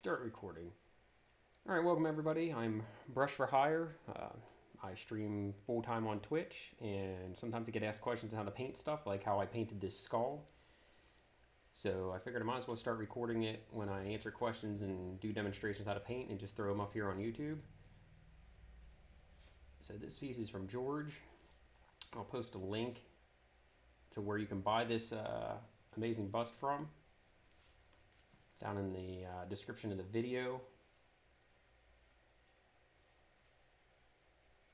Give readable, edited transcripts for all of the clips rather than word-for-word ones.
Start recording. All right, welcome everybody. I'm Brush for Hire. I stream full time on Twitch, and sometimes I get asked questions on how to paint stuff, like how I painted this skull. So I figured I might as well start recording it when I answer questions and do demonstrations how to paint, and just throw them up here on YouTube. So this piece is from George. I'll post a link to where you can buy this amazing bust from down in the description of the video.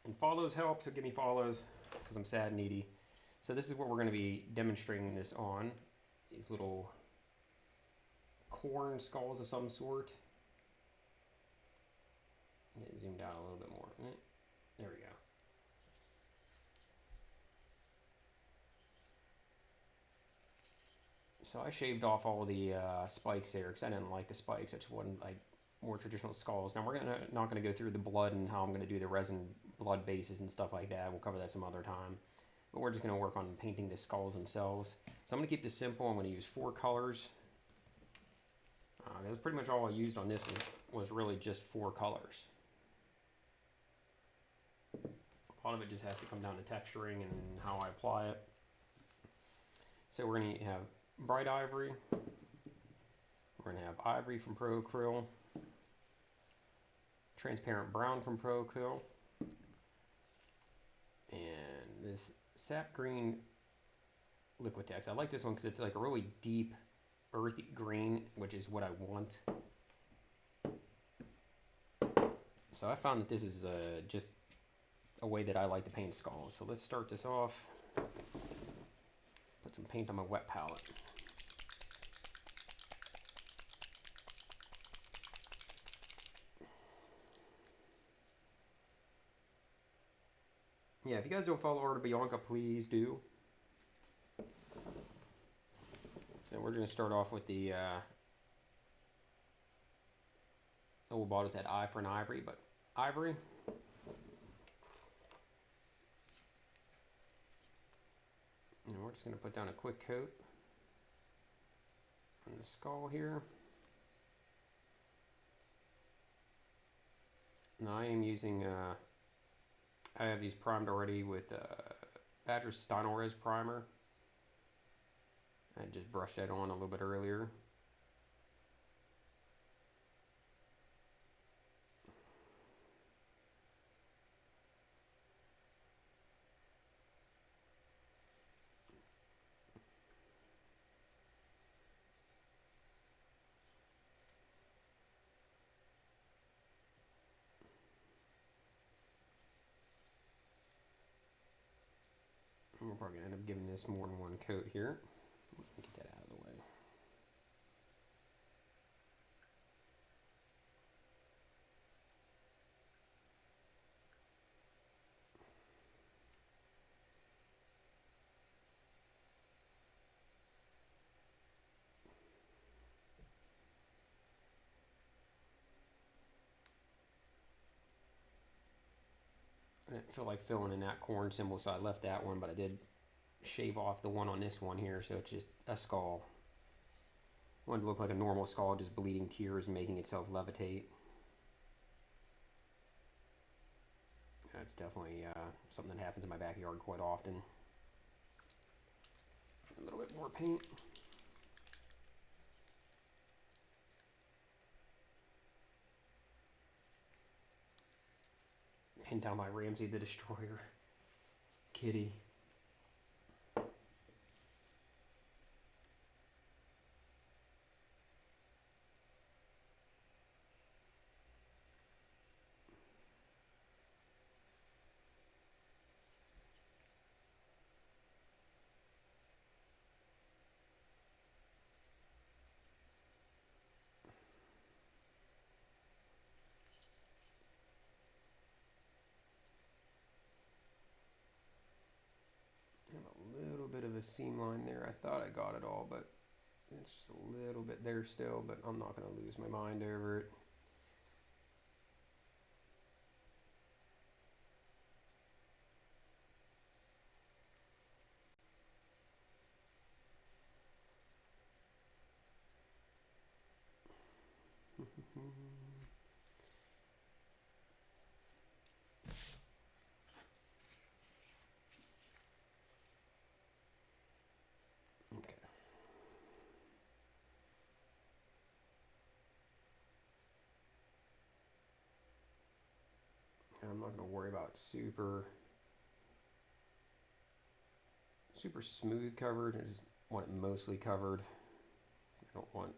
And follows help, so give me follows because I'm sad and needy. So this is what we're going to be demonstrating this on. These little Khorne skulls of some sort. Get it zoomed out a little bit more. There we go. So I shaved off all the spikes there because I didn't like the spikes. I just wanted like more traditional skulls. Now we're not going to go through the blood and how I'm going to do the resin blood bases and stuff like that. We'll cover that some other time. But we're just going to work on painting the skulls themselves. So I'm going to keep this simple. I'm going to use 4 colors. That's pretty much all I used on this one, was really just 4 colors. A lot of it just has to come down to texturing and how I apply it. So we're going to have bright ivory. We're going to have ivory from Pro Acryl. Transparent brown from Pro Acryl. And this sap green Liquitex. I like this one because it's like a really deep earthy green, which is what I want. So I found that this is just a way that I like to paint skulls. So let's start this off. Put some paint on my wet palette. Yeah, if you guys don't follow Art of Bianca, please do. So we're going to start off with the old bottles had eye for an ivory, but ivory. And we're just going to put down a quick coat on the skull here. Now I am using, I have these primed already with Badger's Steinores primer. I just brushed that on a little bit earlier. We're probably going to end up giving this more than one coat here. Get that out of the way. I didn't feel like filling in that Khorne symbol, so I left that one, but I did shave off the one on this one here, so it's just a skull. I wanted to look like a normal skull, just bleeding tears and making itself levitate. That's definitely something that happens in my backyard quite often. A little bit more paint. Pinned down by Ramsey the Destroyer. Kitty. A little bit of a seam line there. I thought I got it all, but it's just a little bit there still, but I'm not going to lose my mind over it. Okay. I'm not going to worry about super smooth coverage. I just want it mostly covered. I don't want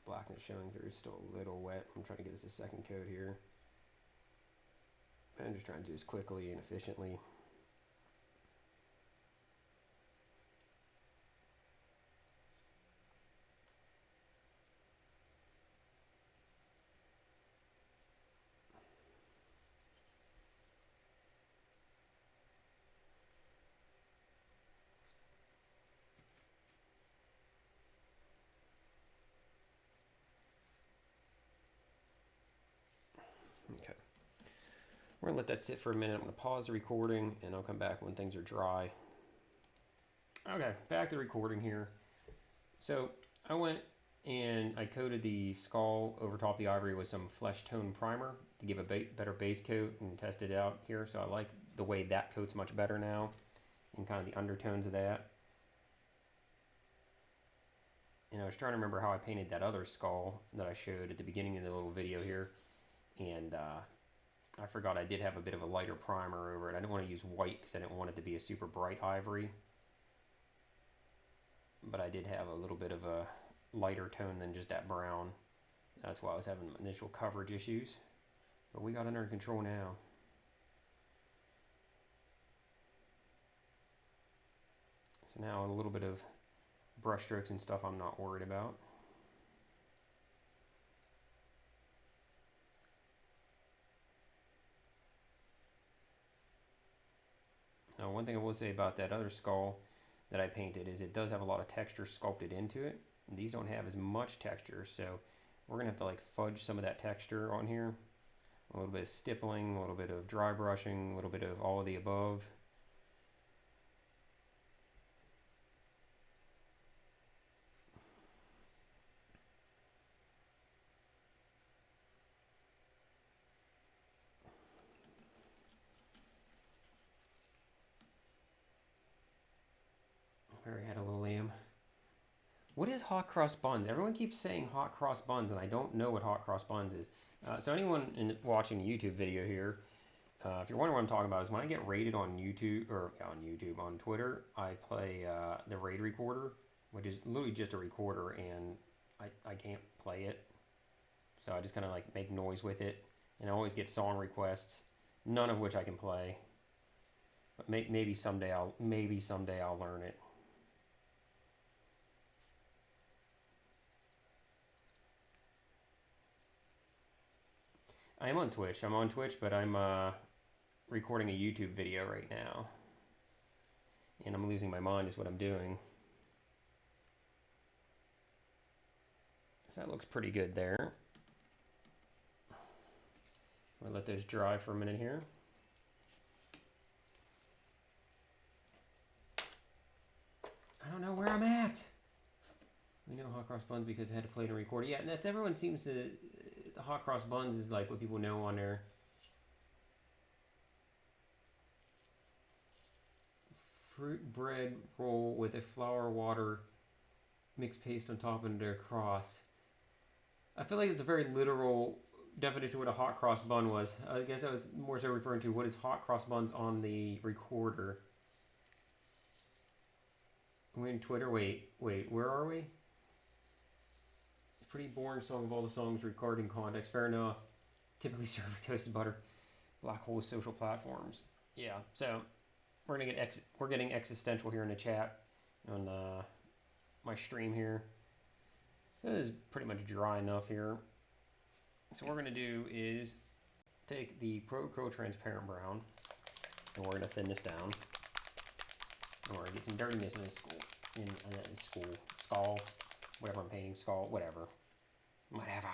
blackness showing through. It's still a little wet. I'm trying to get this a second coat here. I'm just trying to do this quickly and efficiently. Okay. We're going to let that sit for a minute. I'm going to pause the recording and I'll come back when things are dry. Okay, back to recording here. So I went and I coated the skull over top of the ivory with some flesh tone primer to give a better base coat and test it out here. So I like the way that coat's much better now and kind of the undertones of that. And I was trying to remember how I painted that other skull that I showed at the beginning of the little video here. And I forgot I did have a bit of a lighter primer over it. I didn't want to use white because I didn't want it to be a super bright ivory. But I did have a little bit of a lighter tone than just that brown. That's why I was having initial coverage issues. But we got under control now. So now a little bit of brush strokes and stuff I'm not worried about. Now, one thing I will say about that other skull that I painted is it does have a lot of texture sculpted into it. And these don't have as much texture, so we're gonna have to like fudge some of that texture on here. A little bit of stippling, a little bit of dry brushing, a little bit of all of the above. Mary had a little lamb. What is hot cross buns? Everyone keeps saying hot cross buns, and I don't know what hot cross buns is. So anyone watching a YouTube video here, if you're wondering what I'm talking about, is when I get raided on YouTube, on Twitter, I play the raid recorder, which is literally just a recorder, and I can't play it. So I just kind of like make noise with it, and I always get song requests, none of which I can play. But maybe someday I'll learn it. I am on Twitch. I'm on Twitch, but I'm recording a YouTube video right now. And I'm losing my mind is what I'm doing. So that looks pretty good there. I'm gonna let those dry for a minute here. I don't know where I'm at. We know hot cross buns because I had to play it and record it. Yeah, and that's everyone seems to. The hot cross buns is like what people know on there. Fruit bread roll with a flour water mixed paste on top and a cross. I feel like it's a very literal definition of what a hot cross bun was. I guess I was more so referring to what is hot cross buns on the recorder. We're in Twitter. Wait, where are we? Pretty boring song of all the songs recorded in context. Fair enough. Typically served with toasted butter. Black hole social platforms. Yeah. So we're getting existential here in the chat on my stream here. It is pretty much dry enough here. So what we're gonna do is take the Pro Crow Transparent Brown, and we're gonna thin this down. And we're gonna get some dirtiness in this skull, whatever I'm painting, skull, whatever. Whatever.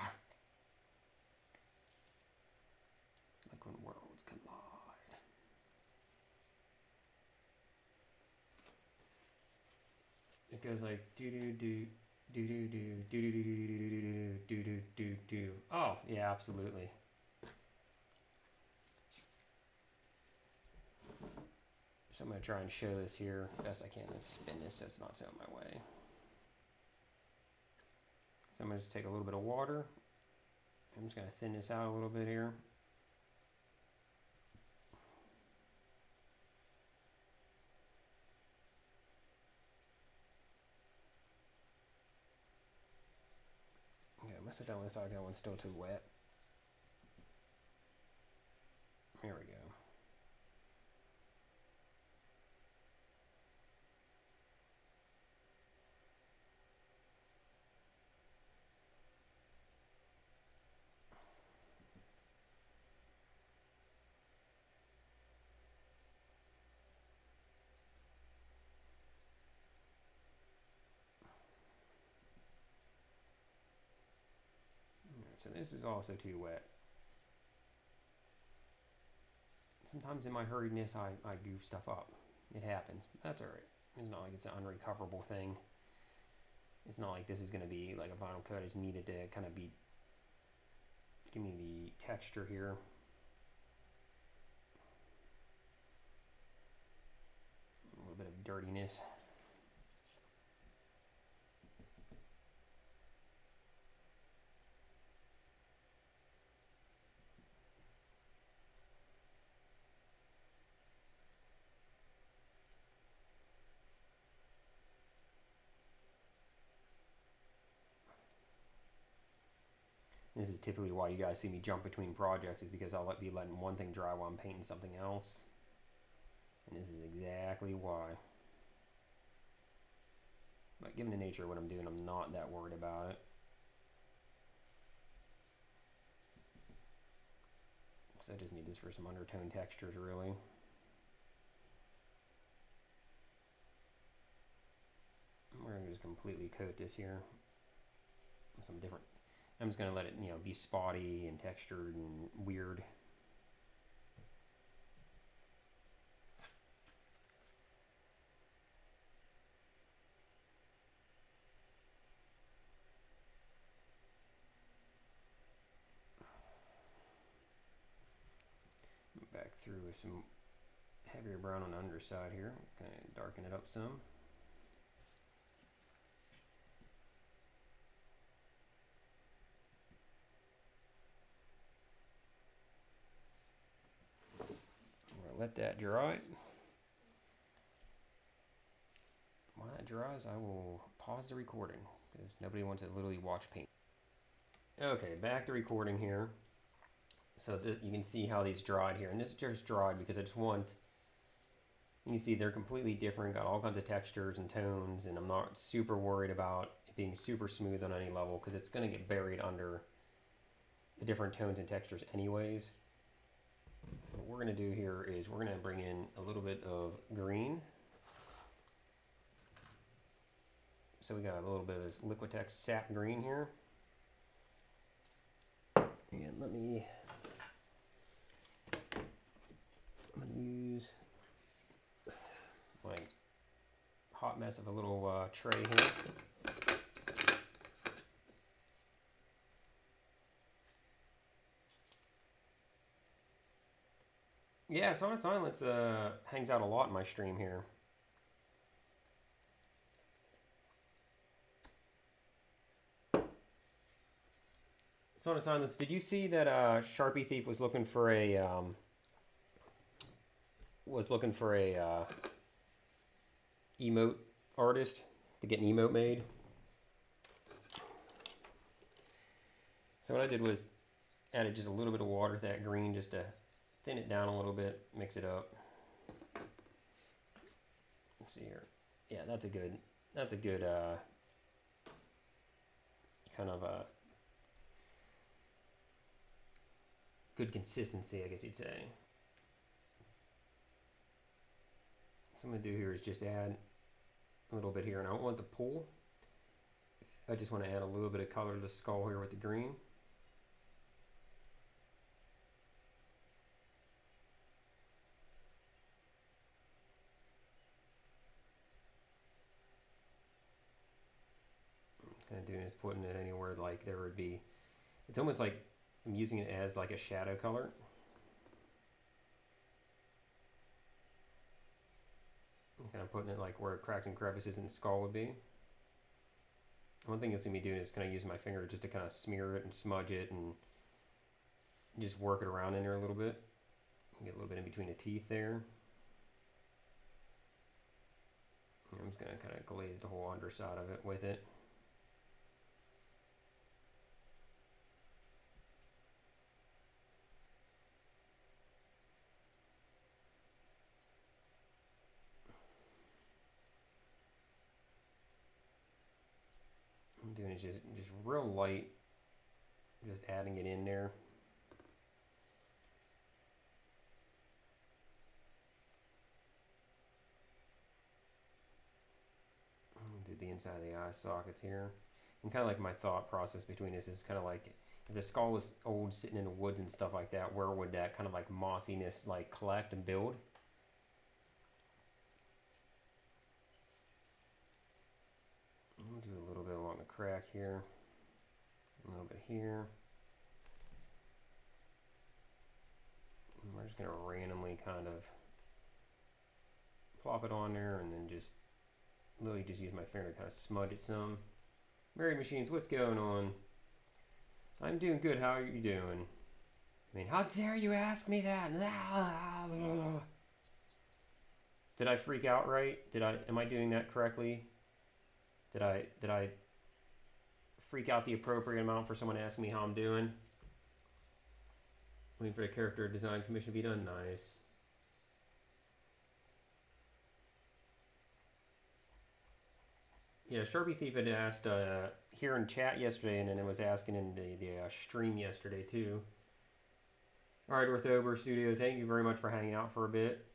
Like when worlds collide. It goes like do do do Do do do do do do do do do do do. Oh yeah, absolutely. So I'm gonna try and show this here best I can. Let's spin this so it's not so in my way. So I'm gonna just take a little bit of water. I'm just gonna thin this out a little bit here. Okay, I must have done this. That one's still too wet. Here we go. So this is also too wet. Sometimes in my hurriedness, I goof stuff up. It happens. That's alright. It's not like it's an unrecoverable thing. It's not like this is going to be like a vinyl coat. I just needed to kind of give me the texture here. A little bit of dirtiness. This is typically why you guys see me jump between projects, is because I'll be letting one thing dry while I'm painting something else. And this is exactly why. But given the nature of what I'm doing, I'm not that worried about it. So I just need this for some undertone textures, really. We're going to just completely coat this here with some different. I'm just going to let it, be spotty and textured and weird. Back through with some heavier brown on the underside here. Kind of darken it up some. Let that dry. While that dries, I will pause the recording because nobody wants to literally watch paint. Okay, back to recording here. So you can see how these dried here, and this just dried because I just want. You can see they're completely different, got all kinds of textures and tones, and I'm not super worried about it being super smooth on any level because it's going to get buried under the different tones and textures anyways. What we're going to do here is we're going to bring in a little bit of green. So we got a little bit of this Liquitex sap green here. And I'm going to use my hot mess of a little tray here. Yeah, Sonic Silence hangs out a lot in my stream here. Sonic Silence, did you see that Sharpie Thief was looking for a emote artist to get an emote made? So what I did was added just a little bit of water to that green just to thin it down a little bit, mix it up. Let's see here. Yeah, that's a good kind of a good consistency, I guess you'd say. What I'm going to do here is just add a little bit here, and I don't want the pool. I just want to add a little bit of color to the skull here with the green. kind of doing is putting it anywhere like there would be. It's almost like I'm using it as like a shadow color. I'm kind of putting it like where cracks and crevices in the skull would be. One thing you'll see me doing is kind of using my finger just to kind of smear it and smudge it and just work it around in there a little bit. Get a little bit in between the teeth there. I'm just going to kind of glaze the whole underside of it with it. I'm doing it just real light, just adding it in there. Do the inside of the eye sockets here. And kind of like my thought process between this is kind of like if the skull was old sitting in the woods and stuff like that, where would that kind of like mossiness like collect and build? I'll do a little bit along the crack here, a little bit here. And we're just going to randomly kind of plop it on there and then just literally just use my finger to kind of smudge it some. Married Machines, what's going on? I'm doing good. How are you doing? I mean, how dare you ask me that? Did I freak out right? Am I doing that correctly? Did I freak out the appropriate amount for someone to ask me how I'm doing? Waiting for the character design commission to be done. Nice. Yeah, Sharpie Thief had asked here in chat yesterday, and then it was asking in the stream yesterday too. All right, Orthober Studio, thank you very much for hanging out for a bit.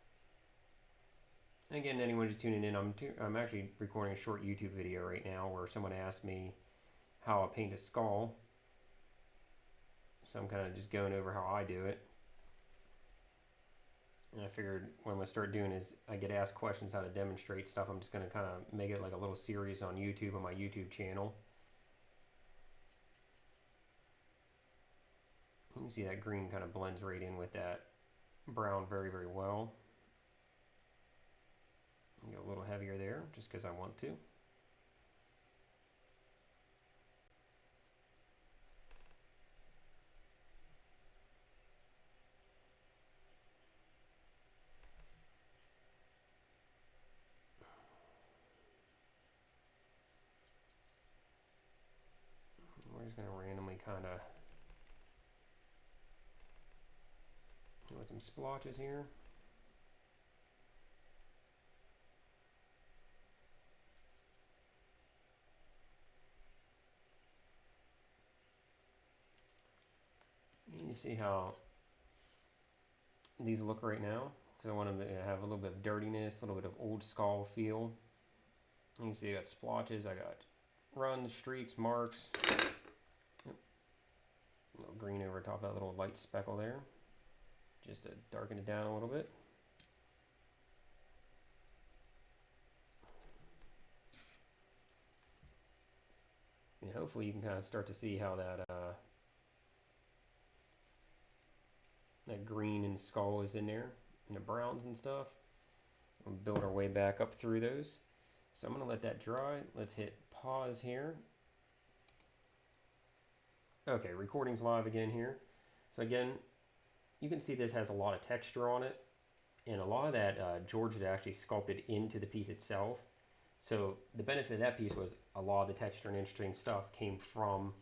And again, anyone just tuning in, I'm actually recording a short YouTube video right now where someone asked me how I paint a skull. So I'm kind of just going over how I do it. And I figured what I'm going to start doing is I get asked questions how to demonstrate stuff. I'm just going to kind of make it like a little series on YouTube, on my YouTube channel. You can see that green kind of blends right in with that brown very, very well. Go a little heavier there just because I want to. We're just going to randomly kind of with some splotches here. And you see how these look right now, because I want them to have a little bit of dirtiness, a little bit of old skull feel. And you see I got splotches, I got runs, streaks, marks. Yep. A little green over top of that little light speckle there, just to darken it down a little bit. And hopefully you can kind of start to see how that that green and skull is in there, and the browns and stuff. We'll build our way back up through those. So I'm going to let that dry. Let's hit pause here. Okay, recording's live again here. So again, you can see this has a lot of texture on it, and a lot of that George had actually sculpted into the piece itself. So the benefit of that piece was a lot of the texture and interesting stuff came from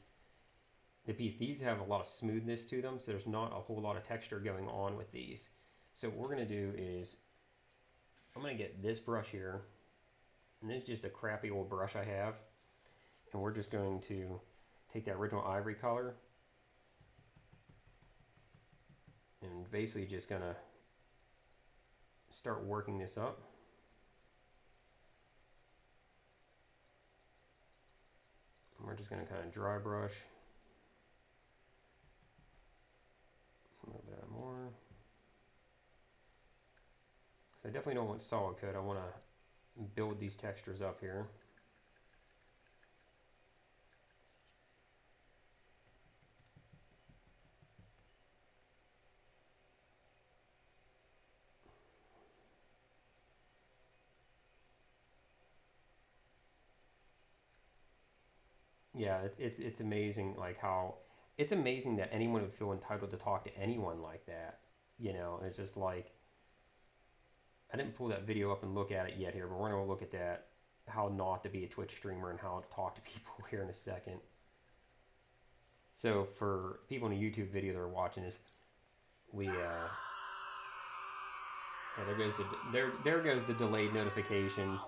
the piece. These have a lot of smoothness to them, so there's not a whole lot of texture going on with these. So what we're going to do is I'm going to get this brush here, and this is just a crappy old brush I have, and we're just going to take that original ivory color and basically just going to start working this up. And we're just going to kind of dry brush a little bit more. So I definitely don't want solid coat. I want to build these textures up here. Yeah, it's amazing like how it's amazing that anyone would feel entitled to talk to anyone like that. You know, it's just like I didn't pull that video up and look at it yet here, but we're gonna look at that how not to be a Twitch streamer and how to talk to people here in a second. So for people in a YouTube video that are watching this, we yeah, there goes the delayed notifications.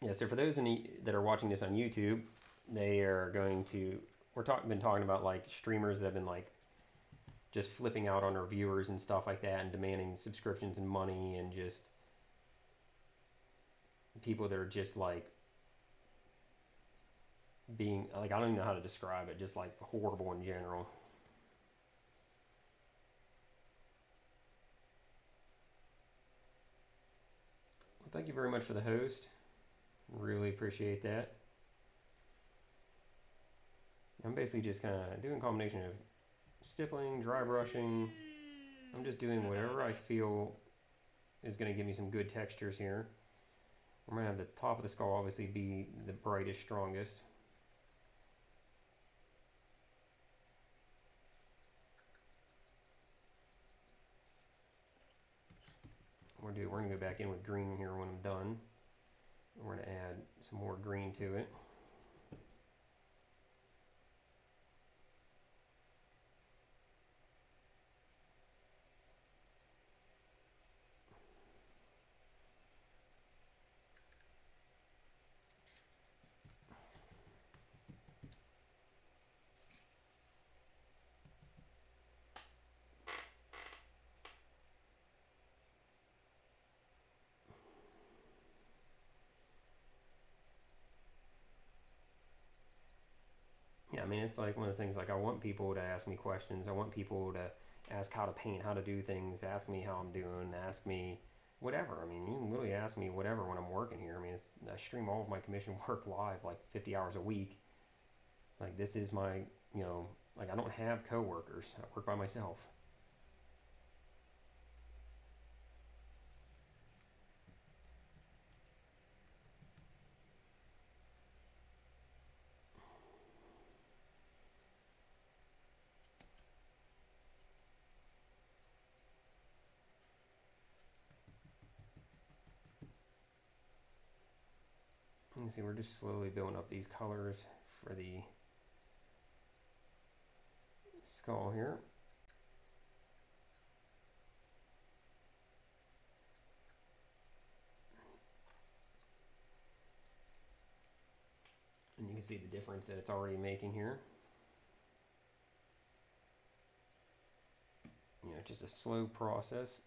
Yeah, so for those that are watching this on YouTube, they are going to been talking about like streamers that have been like just flipping out on our viewers and stuff like that and demanding subscriptions and money and just people that are just like being like I don't even know how to describe it, just like horrible in general. Well, thank you very much for the host. Really appreciate that. I'm basically just kind of doing a combination of stippling, dry brushing. I'm just doing whatever I feel is going to give me some good textures here. I'm going to have the top of the skull obviously be the brightest, strongest. We're going to go back in with green here when I'm done. We're going to add some more green to it. Yeah, I mean, it's like one of the things like I want people to ask me questions. I want people to ask how to paint, how to do things, ask me how I'm doing, ask me whatever. I mean, you can literally ask me whatever when I'm working here. I mean, I stream all of my commission work live like 50 hours a week. Like this is my, like I don't have coworkers. I work by myself. You see, we're just slowly building up these colors for the skull here. And you can see the difference that it's already making here. Just a slow process.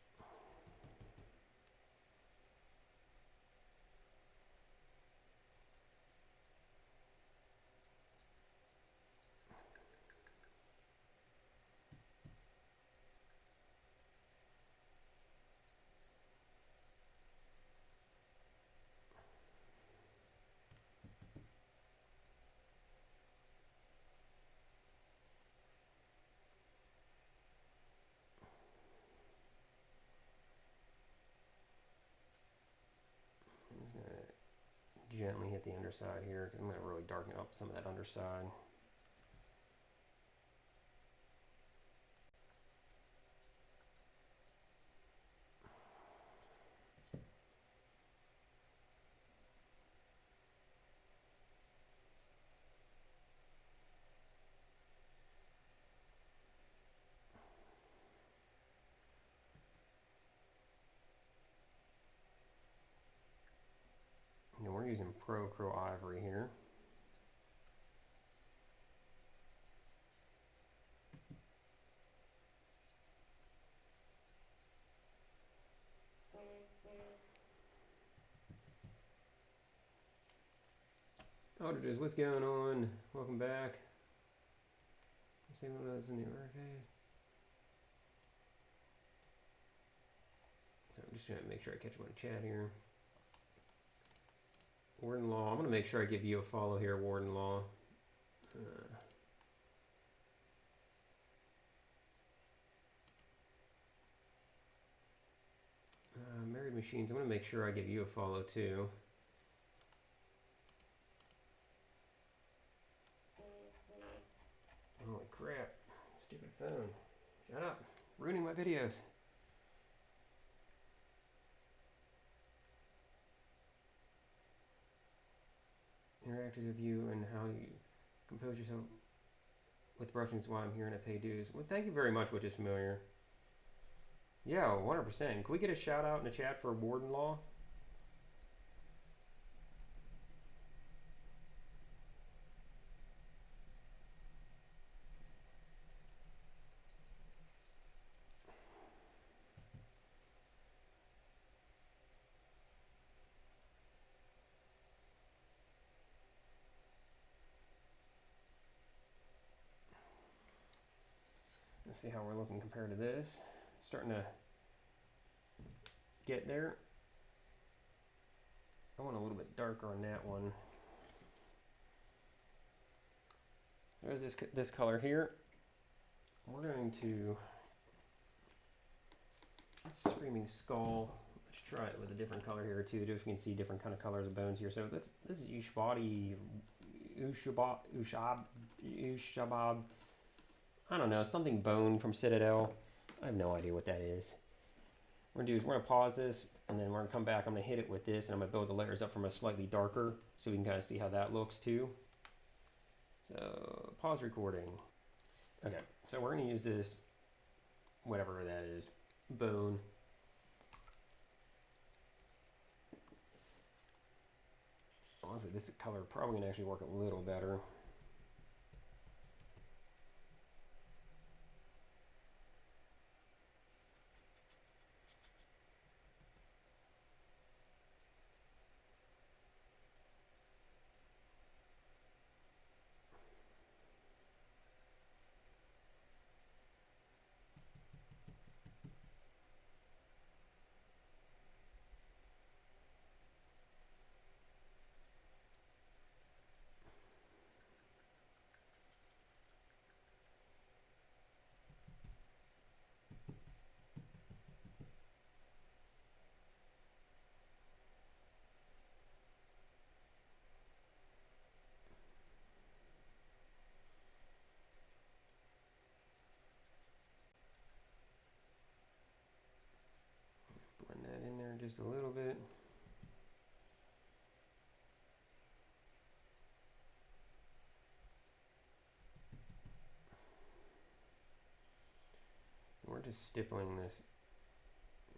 Gently hit the underside here because I'm going to really darken up some of that underside. And we're using Pro Crow Ivory here. Aldridges, what's going on? Welcome back. See what that's in the archive. So I'm just trying to make sure I catch him on chat here. Warden Law, I'm going to make sure I give you a follow here, Warden Law. Married Machines, I'm going to make sure I give you a follow too. Holy crap. Stupid phone. Shut up. Ruining my videos. Interactive view and how you compose yourself with brushing is why I'm here and I pay dues. Well, thank you very much, which is familiar. Yeah, 100%. Can we get a shout out in the chat for Warden Law? Let's see how we're looking compared to this. Starting to get there. I want a little bit darker on that one. There's this color here. We're going to Screaming Skull. Let's try it with a different color here too, just so we can see different kind of colors of bones here. So this is Ushabab. I don't know, something bone from Citadel. I have no idea what that is. We're gonna pause this, and then we're gonna come back. I'm gonna hit it with this, and I'm gonna build the layers up from a slightly darker, so we can kind of see how that looks too. So pause recording. Okay, so we're gonna use this, whatever that is, bone. Honestly, this color probably gonna actually work a little better. Blend that in there just a little bit. We're just stippling this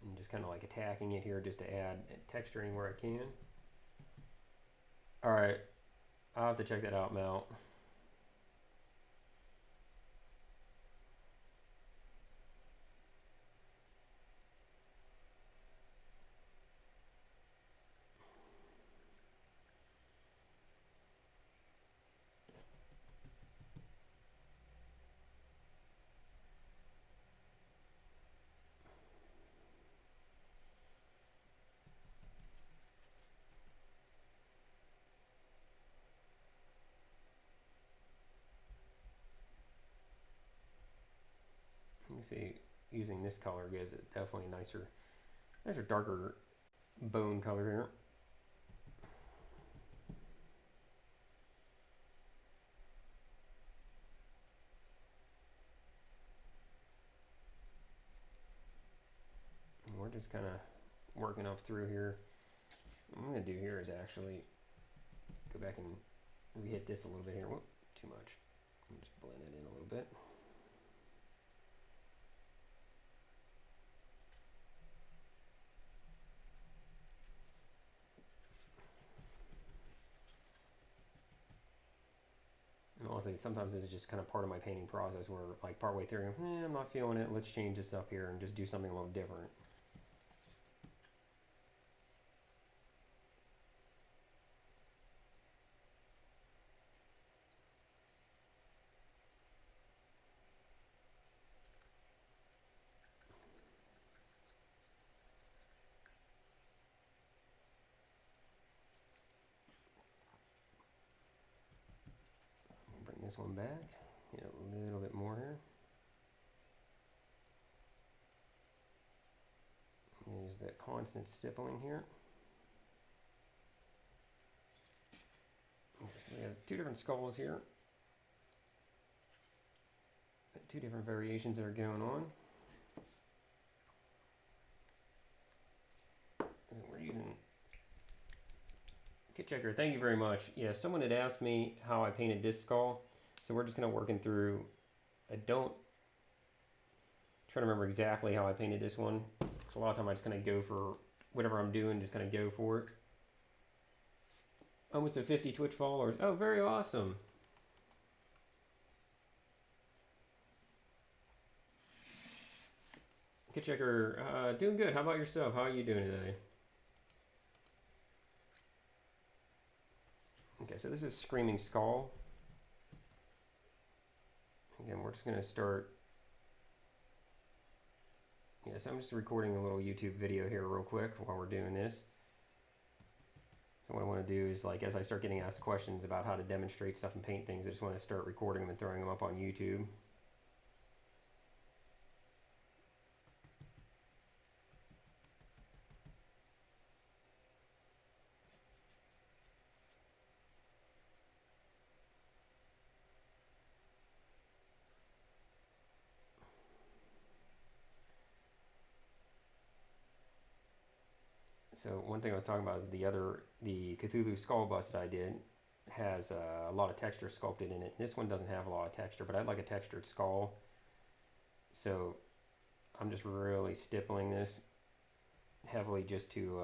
and just kind of like attacking it here just to add texturing where I can. All right, I'll have to check that out, Mel. You see, using this color gives it definitely a nicer darker bone color here. And we're just kind of working up through here. What I'm going to do here is actually go back and re-hit this a little bit here. Whoop, too much. Just blend it in a little bit. And honestly, sometimes this is just kind of part of my painting process where like partway through, I'm not feeling it, let's change this up here and just do something a little different. Bring this one back, get a little bit more here. Use that constant stippling here. Okay, so we have two different skulls here. two different variations that are going on. And we're using Kit Checker. Thank you very much. Yeah, someone had asked me how I painted this skull, so we're just kind of working through. I don't try to remember exactly how I painted this one. So a lot of time I just kind of go for whatever I'm doing, just kind of go for it. Almost a 50 Twitch followers. Oh, very awesome. Kit Checker, doing good. How about yourself? How are you doing today? Okay, so this is Screaming Skull. Again, we're just going to start. Yes, I'm just recording a little YouTube video here real quick while we're doing this. So what I want to do is, like, as I start getting asked questions about how to demonstrate stuff and paint things, I just want to start recording them and throwing them up on YouTube. So one thing I was talking about is the Cthulhu Skull bust that I did has a lot of texture sculpted in it. This one doesn't have a lot of texture, but I'd like a textured skull. So I'm just really stippling this heavily just to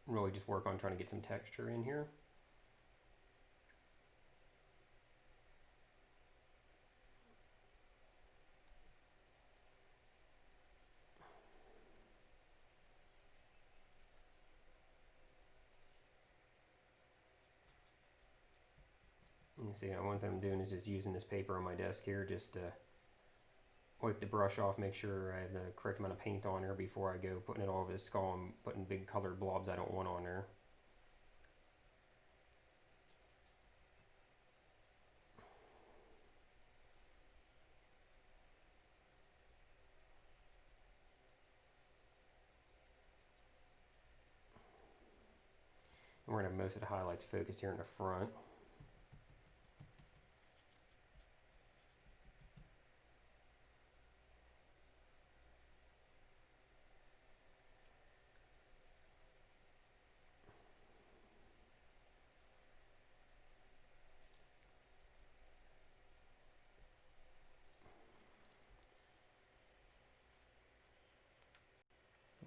really just work on trying to get some texture in here. You see, one thing I'm doing is just using this paper on my desk here just to wipe the brush off, make sure I have the correct amount of paint on there before I go putting it all over the skull and putting big colored blobs I don't want on there. And we're going to have most of the highlights focused here in the front.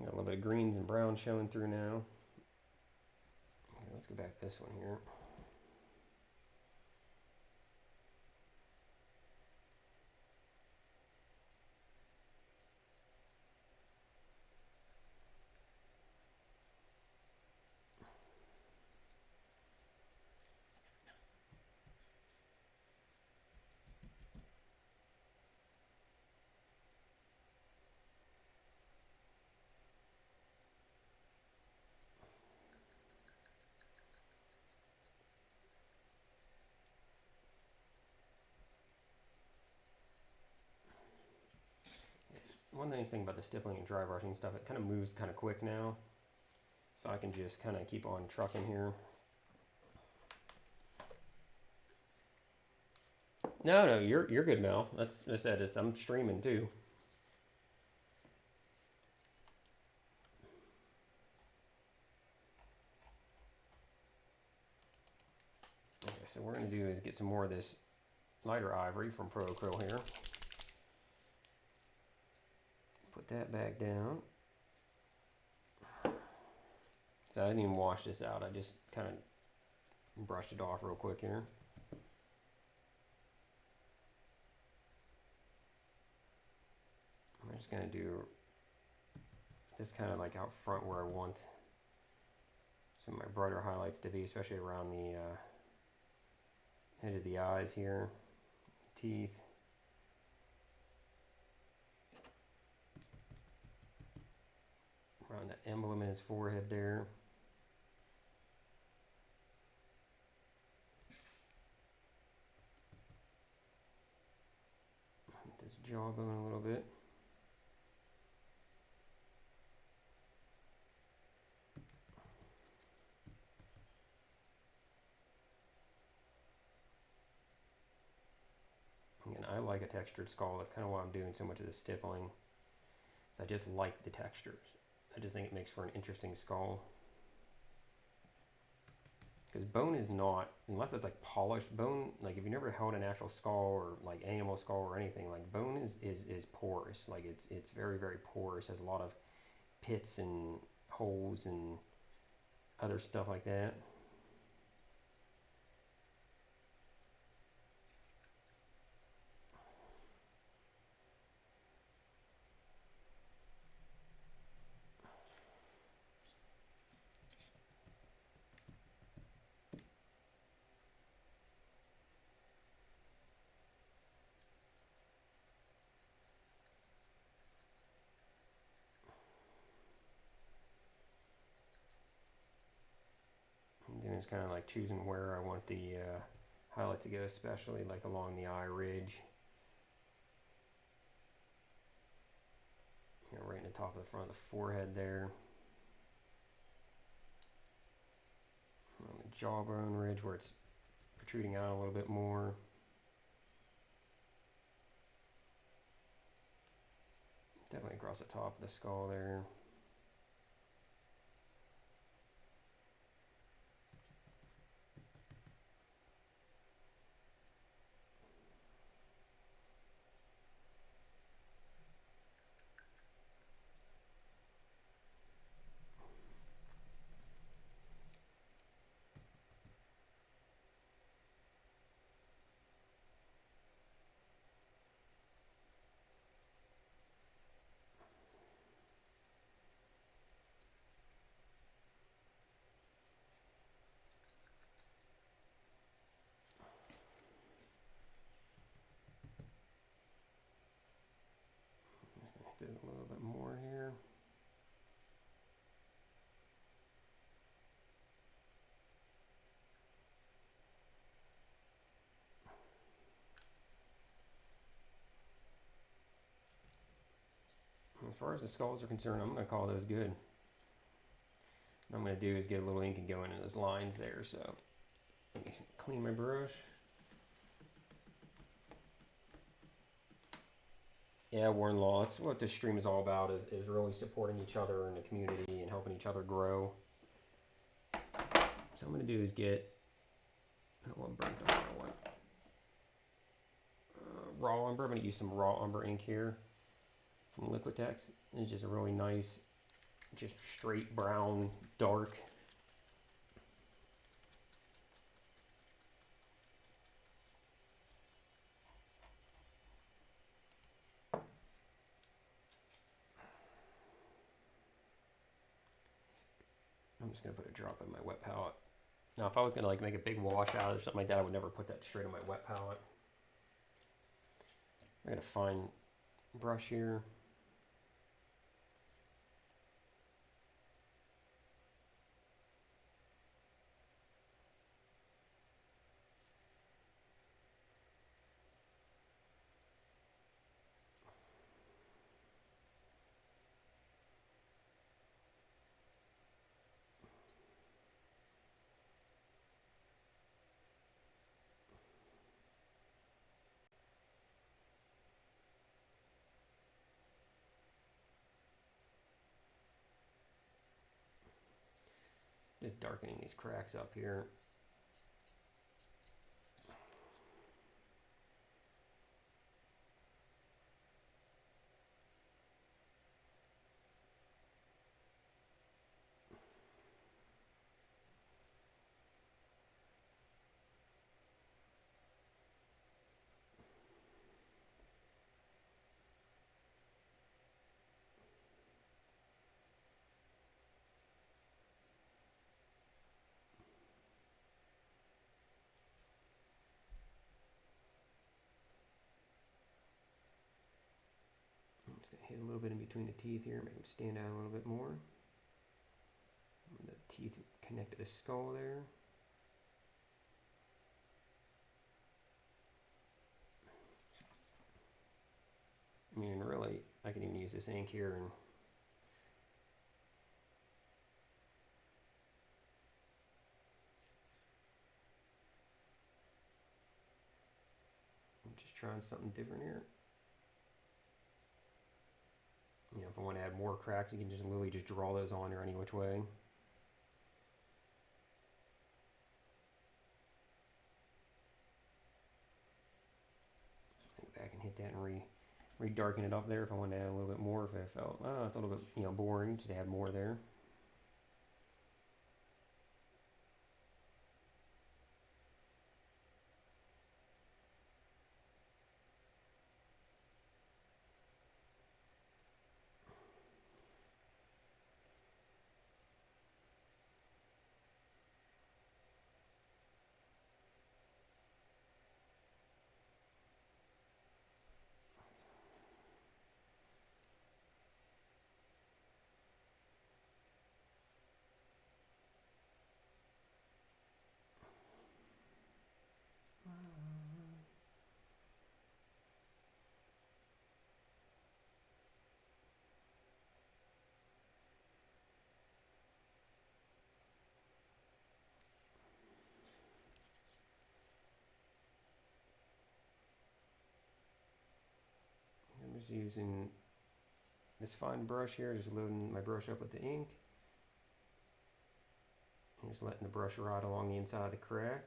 Got a little bit of greens and browns showing through now. Okay, let's go back to this one here. One nice thing about the stippling and dry brushing stuff, it kind of moves kind of quick now. So I can just kind of keep on trucking here. No, you're good, Mel. That's I said, I'm streaming too. Okay, so what we're gonna do is get some more of this lighter ivory from Pro Acryl here. Put that back down. So I didn't even wash this out. I just kind of brushed it off real quick here. I'm just going to do this kind of like out front where I want some of my brighter highlights to be, especially around the edge of the eyes here, teeth. Around that emblem in his forehead there. This jawbone a little bit. I like a textured skull. That's kind of why I'm doing so much of the stippling. I just like the textures. I just think it makes for an interesting skull. Because bone is not, unless it's like polished bone, like if you never held an actual skull or like animal skull or anything, like bone is porous. Like it's very, very porous. Has a lot of pits and holes and other stuff like that. And then it's kind of like choosing where I want the highlight to go, especially like along the eye ridge. You know, right in the top of the front of the forehead there. On the jawbone ridge where it's protruding out a little bit more. Definitely across the top of the skull there. Do a little bit more here. As far as the skulls are concerned, I'm going to call those good. What I'm going to do is get a little ink and go into those lines there. So let me clean my brush. Yeah, Warren Law. That's what this stream is all about, is really supporting each other in the community and helping each other grow. So I'm going to do is get, I don't want burnt umber, I want raw umber. I'm going to use some raw umber ink here from Liquitex. It's just a really nice, just straight brown, dark. I'm just gonna put a drop in my wet palette. Now, if I was gonna like make a big washout or something like that, I would never put that straight on my wet palette. I got a fine brush here. Just darkening these cracks up here. I'm just gonna hit a little bit in between the teeth here, make them stand out a little bit more. The teeth connect to the skull there. I mean, really, I can even use this ink here and Just trying something different here. You know, if I want to add more cracks, you can just literally just draw those on there any which way. Go back and hit that and re-darken it up there if I wanted to add a little bit more. If I felt, it's a little bit, you know, boring, just add more there. I'm just using this fine brush here, just loading my brush up with the ink. And just letting the brush ride along the inside of the crack.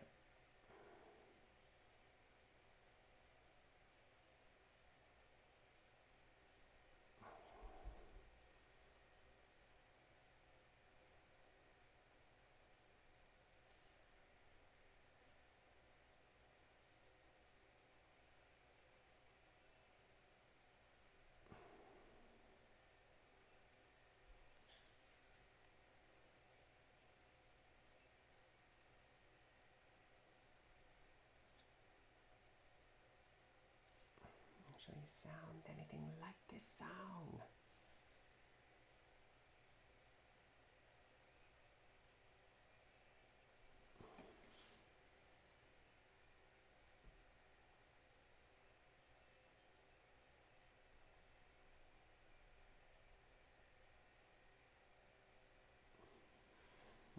Actually sound anything like this sound.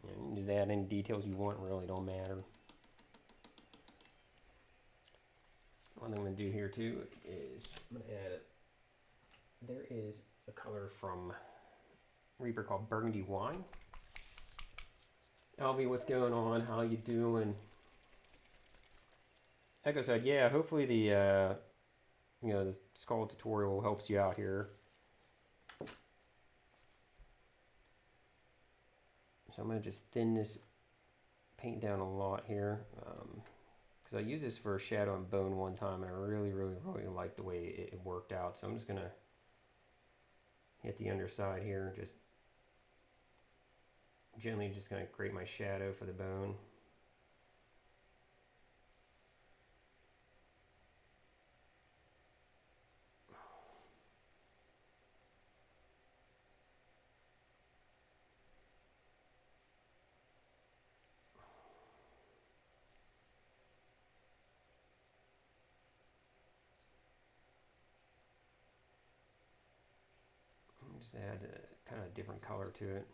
Yeah, you can just add any details you want, really don't matter. One thing I'm going to do here too is I'm going to add there is a color from Reaper called Burgundy Wine. Albie, what's going on? How you doing? Echo said, yeah, hopefully the you know, the skull tutorial helps you out here. So I'm going to just thin this paint down a lot here. I used this for shadow and bone one time, and I really liked the way it worked out. So I'm just gonna hit the underside here, just gently just gonna create my shadow for the bone. Just add a kind of different color to it.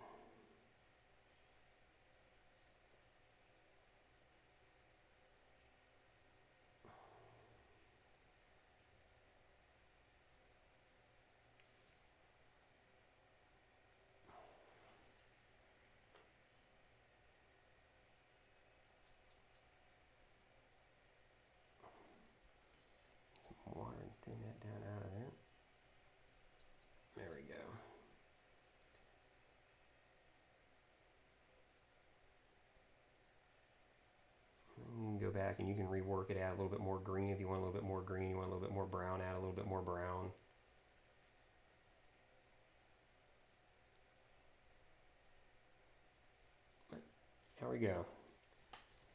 Some water and thin that down out of there. There we go. You can go back and you can rework it, add a little bit more green if you want a little bit more green, you want a little bit more brown, add a little bit more brown. There we go.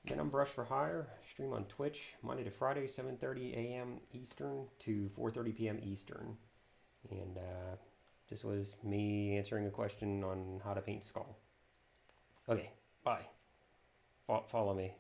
Then I'm Brush for Hire, stream on Twitch Monday to Friday, 7:30 a.m. Eastern to 4:30 p.m. Eastern. And this was me answering a question on how to paint skull. Okay, bye. Follow me.